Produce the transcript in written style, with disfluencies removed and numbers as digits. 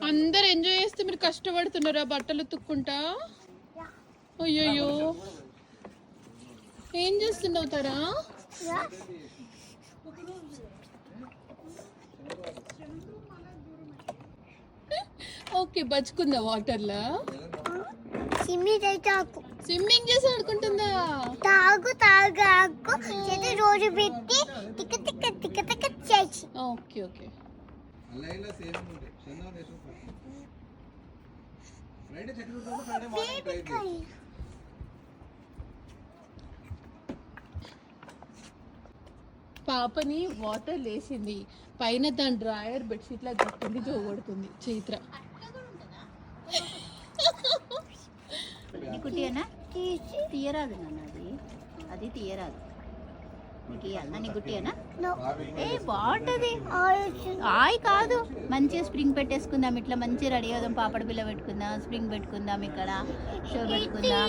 అందరు ఎంజాయ్ చేస్తే మీరు కష్టపడుతున్నారా బట్టలు ఉతుక్కుంటా? అయ్యయ్యో, ఏం చేస్తున్నావు తారా? ఓకే, బచ్చుకుందా వాటర్లో? స్విమ్మింగ్ చేసి ఆడుకుంటుందా? రోజు పెట్టి తిక్క తిక్క తిక్క తిక్క చేసి. Okay okay. పాపని వాటర్ లేసింది, పైన దాని డ్రాయర్ బెడ్షీట్ లా కట్టింది, జోగొడుతుంది చైత్ర. గుట్టియేనా తీయరాదు నాన్న, అది తీయరాదు. నీకు ఇవ్వాలన్నా నీ గుట్టియేనా? ఏ బాగుంటుంది. ఆయి కాదు, మంచిగా స్ప్రింగ్ పెట్టేసుకుందాం, ఇట్లా మంచిగా రెడీ అవుదాం, పాపడ పిల్ల పెట్టుకుందాం, స్ప్రింగ్ పెట్టుకుందాం, ఇక్కడ షో పెట్టుకుందాం.